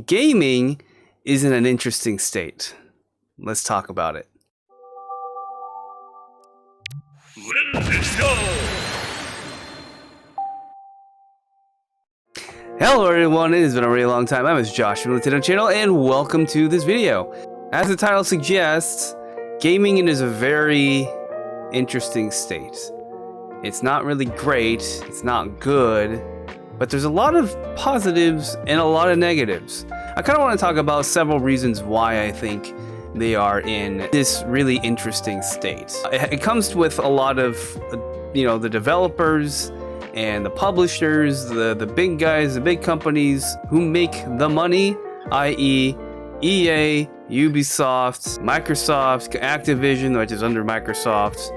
Gaming is in an interesting state. Let's talk about it. Let's go! Hello everyone, it has been a really long time. I'm Josh from the Lintendo channel, and welcome to this video. As the title suggests, gaming is a very interesting state. It's not really great, it's not good, but there's a lot of positives and a lot of negatives. I kind of want to talk about several reasons why I think they are in this really interesting state. It comes with a lot of, the developers and the publishers, the big guys, the big companies who make the money, i.e. EA, Ubisoft, Microsoft, Activision, which is under Microsoft,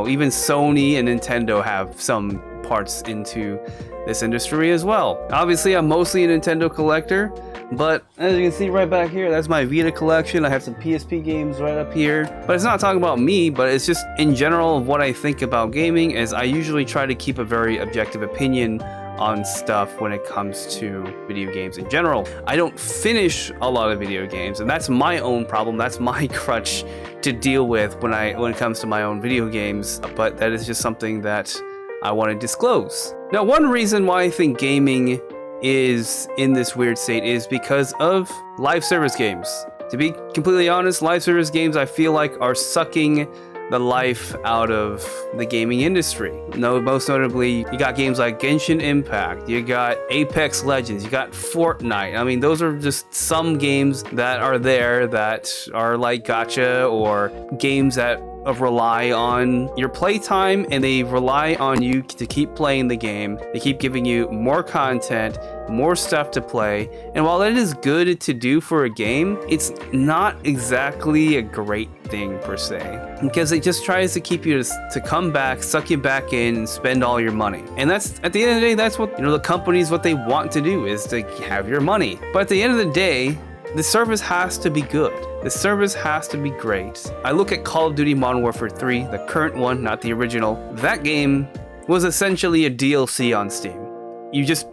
even Sony and Nintendo have some parts into this industry as well. Obviously, I'm mostly a Nintendo collector, but as you can see right back here, that's my Vita collection. I have some PSP games right up here, but it's not talking about me, but it's just in general of what I think about gaming, as I usually try to keep a very objective opinion on stuff when it comes to video games in general. I don't finish a lot of video games, and that's my own problem. That's my crutch to deal with when it comes to my own video games, but that is just something that I want to disclose. Now, one reason why I think gaming is in this weird state is because of live service games. To be completely honest, live service games I feel like are sucking the life out of the gaming industry. Most notably, you got games like Genshin Impact, you got Apex Legends, you got Fortnite. I mean, those are just some games that are there that are like gacha, or games that rely on your playtime, and they rely on you to keep playing the game. They keep giving you more content, more stuff to play, and while that is good to do for a game, it's not exactly a great thing per se, because it just tries to keep you to come back, suck you back in, and spend all your money. And that's, at the end of the day, that's what the companies, what they want to do, is to have your money. But at the end of the day, the service has to be good. The service has to be great. I look at Call of Duty Modern Warfare 3, the current one, not the original. That game was essentially a DLC on Steam. You just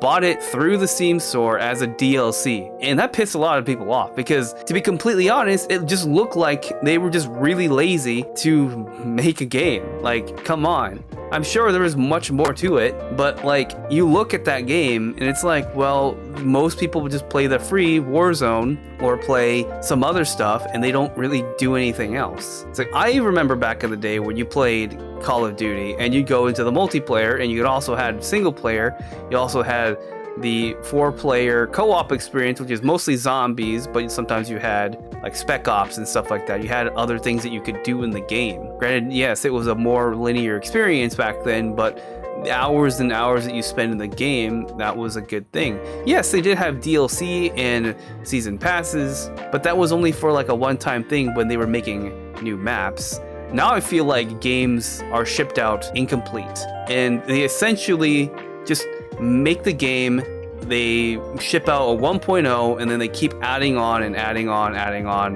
bought it through the Steam store as a DLC. And that pissed a lot of people off, because to be completely honest, it just looked like they were just really lazy to make a game. Like, come on. I'm sure there was much more to it, but like, you look at that game and it's like, well, most people would just play the free Warzone or play some other stuff, and they don't really do anything else. It's like, I remember back in the day when you played Call of Duty and you go into the multiplayer, and you also had single player, you also had the 4-player co-op experience, which is mostly zombies, but sometimes you had like Spec Ops and stuff like that. You had other things that you could do in the game. Granted, yes, it was a more linear experience back then, but the hours and hours that you spend in the game, that was a good thing. Yes, they did have DLC and season passes, but that was only for like a one-time thing when they were making new maps. Now I feel like games are shipped out incomplete, and they essentially just make the game, they ship out a 1.0, and then they keep adding on and adding on,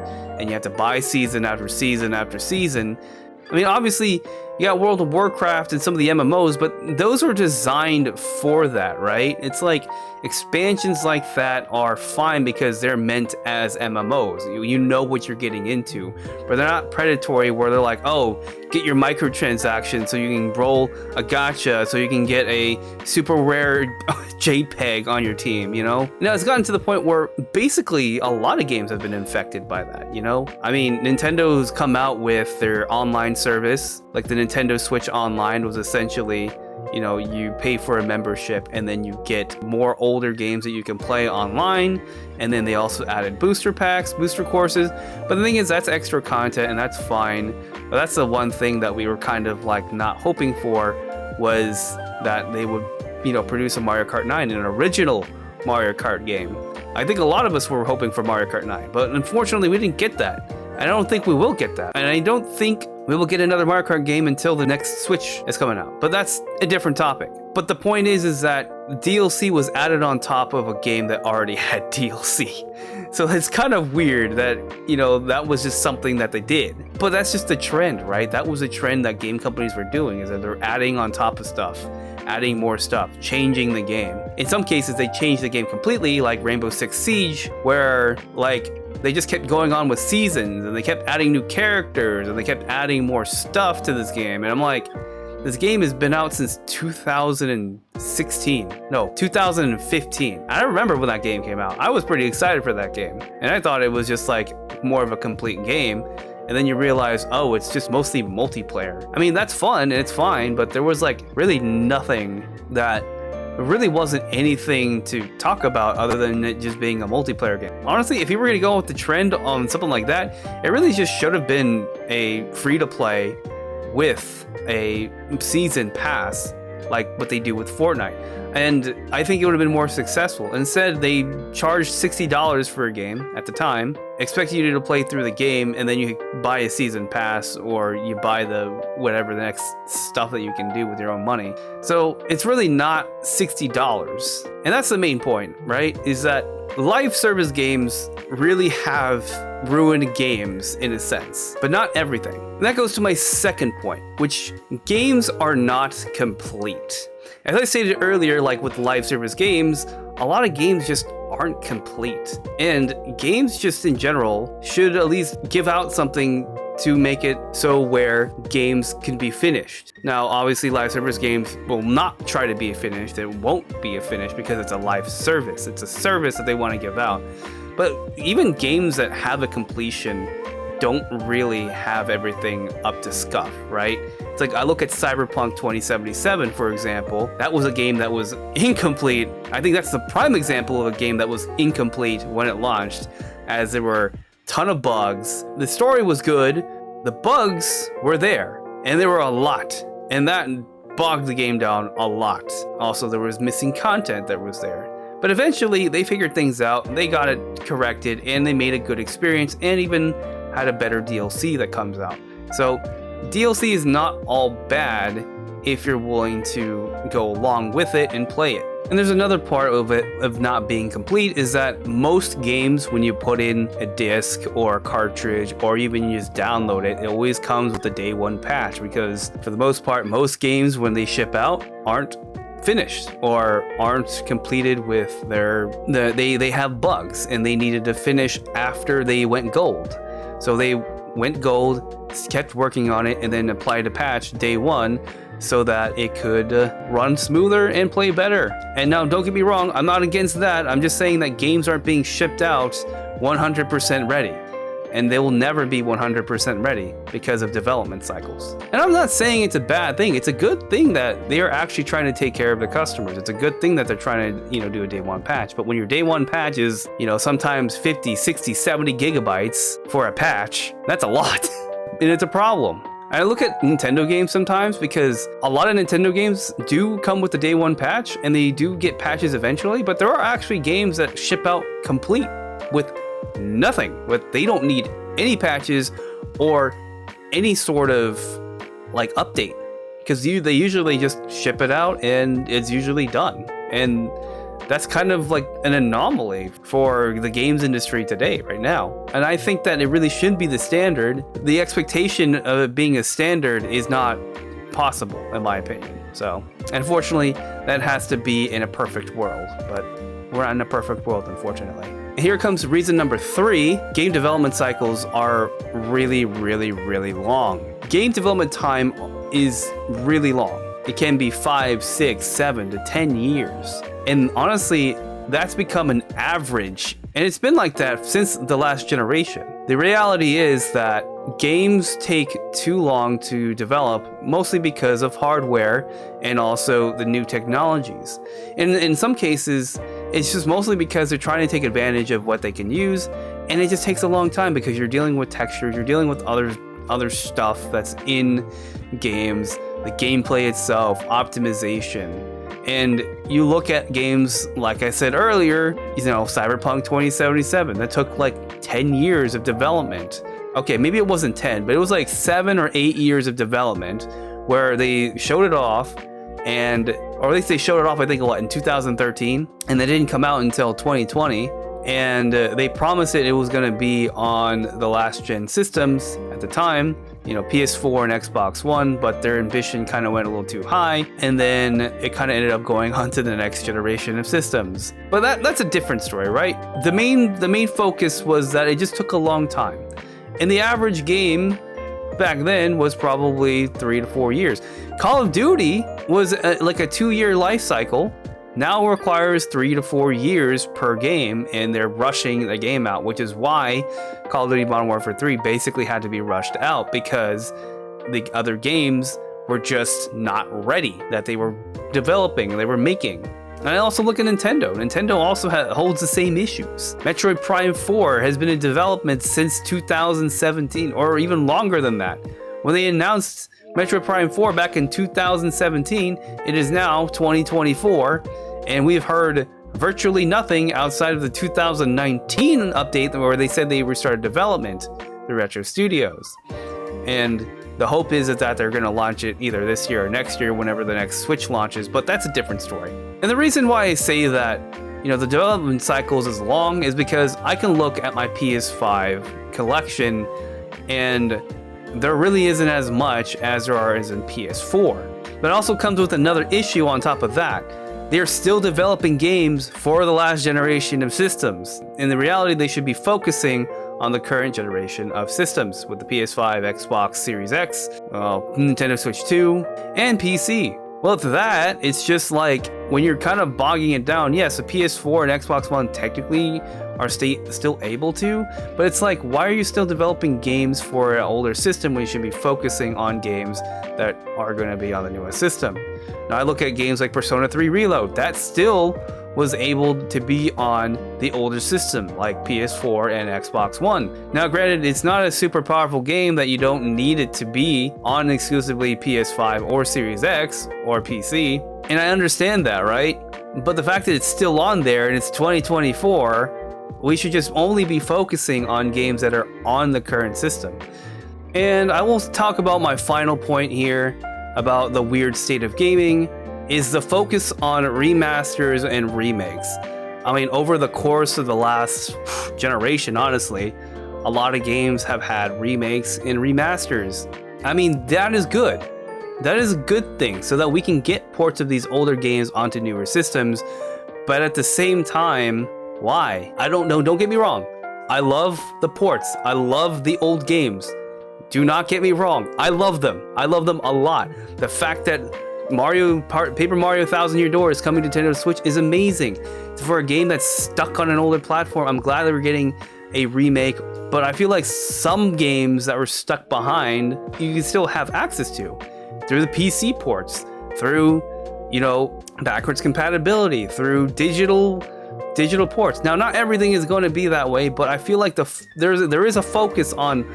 and you have to buy season after season after season. I mean, obviously, you got World of Warcraft and some of the MMOs, but those were designed for that, right? It's like, expansions like that are fine because they're meant as MMOs. You know what you're getting into, but they're not predatory where they're like, oh, get your microtransactions so you can roll a gacha, so you can get a super rare JPEG on your team, Now, it's gotten to the point where basically a lot of games have been infected by that, I mean, Nintendo's come out with their online service, like the Nintendo Switch Online was essentially, you pay for a membership and then you get more older games that you can play online. And then they also added booster packs, booster courses. But the thing is, that's extra content and that's fine. But that's the one thing that we were kind of like not hoping for, was that they would, produce a Mario Kart 9, an original Mario Kart game. I think a lot of us were hoping for Mario Kart 9, but unfortunately we didn't get that. I don't think we will get that. And I don't think we will get another Mario Kart game until the next Switch is coming out. But that's a different topic. But the point is that DLC was added on top of a game that already had DLC. So it's kind of weird that, that was just something that they did. But that's just a trend, right? That was a trend that game companies were doing, is that they're adding on top of stuff. adding more stuff, changing the game. In some cases, they changed the game completely, like Rainbow Six Siege, where like they just kept going on with seasons and they kept adding new characters and they kept adding more stuff to this game. And I'm like, this game has been out since 2016. No, 2015. I remember when that game came out. I was pretty excited for that game. And I thought it was just like more of a complete game. And then you realize, oh, it's just mostly multiplayer. I mean, that's fun and it's fine, but there was like really nothing that really wasn't anything to talk about other than it just being a multiplayer game. Honestly, if you were going to go with the trend on something like that, it really just should have been a free-to-play with a season pass like what they do with Fortnite. And I think it would have been more successful. Instead, they charged $60 for a game at the time, expecting you to play through the game, and then you buy a season pass or you buy the whatever the next stuff that you can do with your own money. So it's really not $60. And that's the main point, right? Is that live service games really have ruined games in a sense, but not everything. And that goes to my second point, which games are not complete. As I stated earlier, like with live service games, a lot of games just aren't complete. And games just in general should at least give out something to make it so where games can be finished. Now, obviously live service games will not try to be finished. It won't be a finish because it's a live service. It's a service that they want to give out. But even games that have a completion don't really have everything up to scuff, right? It's like I look at Cyberpunk 2077, for example. That was a game that was incomplete. I think that's the prime example of a game that was incomplete when it launched, as there were a ton of bugs. The story was good. The bugs were there, and there were a lot, and that bogged the game down a lot. Also, there was missing content that was there. But eventually, they figured things out, they got it corrected, and they made a good experience, and even had a better DLC that comes out. So DLC is not all bad if you're willing to go along with it and play it. And there's another part of it of not being complete is that most games, when you put in a disc or a cartridge or even you just download it, it always comes with a day one patch, because for the most part, most games when they ship out aren't finished or aren't completed with they have bugs and they needed to finish after they went gold. So they went gold, kept working on it, and then applied a patch day one so that it could run smoother and play better. And now, don't get me wrong, I'm not against that. I'm just saying that games aren't being shipped out 100% ready. And they will never be 100% ready because of development cycles. And I'm not saying it's a bad thing. It's a good thing that they are actually trying to take care of the customers. It's a good thing that they're trying to, do a day one patch. But when your day one patch is, sometimes 50, 60, 70 gigabytes for a patch, that's a lot. And it's a problem. I look at Nintendo games sometimes because a lot of Nintendo games do come with the day one patch and they do get patches eventually, but there are actually games that ship out complete with nothing, but they don't need any patches or any sort of like update, because they usually just ship it out and it's usually done. And that's kind of like an anomaly for the games industry today, right now. And I think that it really should be the standard. The expectation of it being a standard is not possible, in my opinion. So, unfortunately, that has to be in a perfect world, but we're not in a perfect world, unfortunately. And here comes reason number 3. Game development cycles are really, really, really long. Game development time is really long. It can be 5, 6, 7 to 10 years. And honestly, that's become an average. And it's been like that since the last generation. The reality is that games take too long to develop, mostly because of hardware and also the new technologies. And in some cases, it's just mostly because they're trying to take advantage of what they can use, and it just takes a long time because you're dealing with textures, you're dealing with other stuff that's in games, the gameplay itself, optimization. And you look at games, like I said earlier, Cyberpunk 2077, that took like 10 years of development. Okay, maybe it wasn't 10, but it was like 7 or 8 years of development where they showed it off, or at least they showed it off, I think, in 2013, and they didn't come out until 2020. and they promised it was going to be on the last gen systems at the time, PS4 and Xbox One, but their ambition kind of went a little too high, and then it kind of ended up going on to the next generation of systems. But that's a different story, right? The main focus was that it just took a long time, and the average game back then was probably 3 to 4 years. Call of Duty was like a 2-year life cycle. Now requires 3 to 4 years per game, and they're rushing the game out, which is why Call of Duty Modern Warfare 3 basically had to be rushed out, because the other games were just not ready, that they were developing and they were making. And I also look at Nintendo. Nintendo also holds the same issues. Metroid Prime 4 has been in development since 2017, or even longer than that. When they announced Metroid Prime 4 back in 2017, it is now 2024, and we've heard virtually nothing outside of the 2019 update where they said they restarted development through Retro Studios. And the hope is that they're going to launch it either this year or next year, whenever the next Switch launches, but that's a different story. And the reason why I say that, the development cycles is long is because I can look at my PS5 collection, and there really isn't as much as there is in PS4. But it also comes with another issue on top of that. They're still developing games for the last generation of systems. In the reality, they should be focusing on the current generation of systems with the PS5, Xbox Series X, Nintendo Switch 2, and PC. Well, to that, it's just like when you're kind of bogging it down, yes, the PS4 and Xbox One technically are still able to, but it's like, why are you still developing games for an older system when you should be focusing on games that are going to be on the newest system? Now, I look at games like Persona 3 Reload, that still was able to be on the older system like PS4 and Xbox One. Now, granted, it's not a super powerful game that you don't need it to be on exclusively PS5 or Series X or PC, and I understand that, right? But the fact that it's still on there and it's 2024, we should just only be focusing on games that are on the current system. And I will talk about my final point here about the weird state of gaming, is the focus on remasters and remakes. I mean, over the course of the last generation, honestly, a lot of games have had remakes and remasters. I mean, that is good. That is a good thing, so that we can get ports of these older games onto newer systems. But at the same time, why? I don't know. Don't get me wrong. I love the ports. I love the old games. Do not get me wrong. I love them. I love them a lot. The fact that Paper Mario 1000 Year Door is coming to Nintendo Switch is amazing. For a game that's stuck on an older platform, I'm glad that we're getting a remake, but I feel like some games that were stuck behind, you can still have access to through the PC ports, through, backwards compatibility, through digital ports. Now, not everything is going to be that way, but I feel like there is a focus on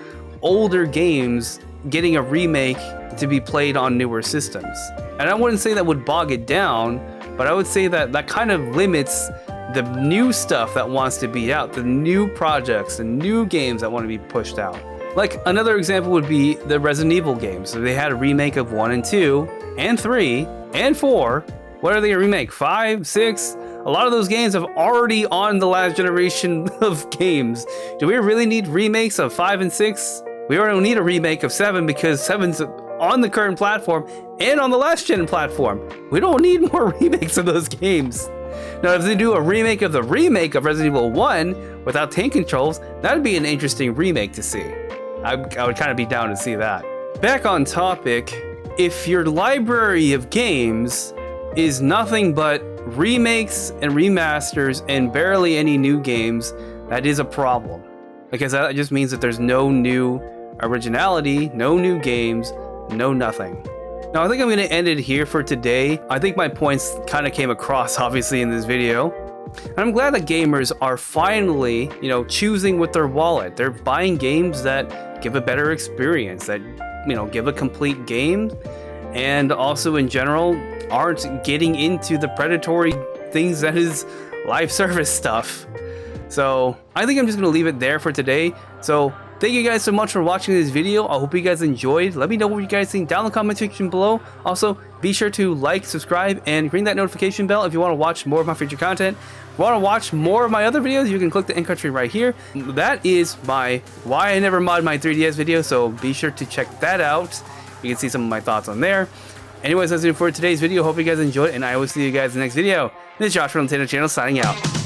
older games getting a remake to be played on newer systems. And I wouldn't say that would bog it down, but I would say that kind of limits the new stuff that wants to be out, the new projects, the new games that want to be pushed out. Like, another example would be the Resident Evil games. So they had a remake of 1 and 2 and 3 and 4. What are they a remake? 5, 6? A lot of those games have already on the last generation of games. Do we really need remakes of 5 and 6? We already don't need a remake of 7 because 7's on the current platform and on the last gen platform. We don't need more remakes of those games. Now, if they do a remake of the remake of Resident Evil 1 without tank controls, that'd be an interesting remake to see. I would kind of be down to see that. Back on topic, if your library of games is nothing but remakes and remasters and barely any new games, that is a problem. Because that just means that there's no new originality, no new games, no nothing. Now, I think I'm going to end it here for today. I think my points kind of came across, obviously, in this video. And I'm glad that gamers are finally, choosing with their wallet. They're buying games that give a better experience, that, give a complete game, and also in general aren't getting into the predatory things that is live service stuff. So I think I'm just going to leave it there for today. So thank you guys so much for watching this video. I hope you guys enjoyed. Let me know what you guys think down in the comment section below. Also, be sure to like, subscribe, and ring that notification bell if you want to watch more of my future content. If you want to watch more of my other videos, you can click the end country right here. That is my why I never mod my 3DS video, so be sure to check that out. You can see some of my thoughts on there. Anyways, that's it for today's video. Hope you guys enjoyed, and I will see you guys in the next video. This is Josh from Lintendo Channel signing out.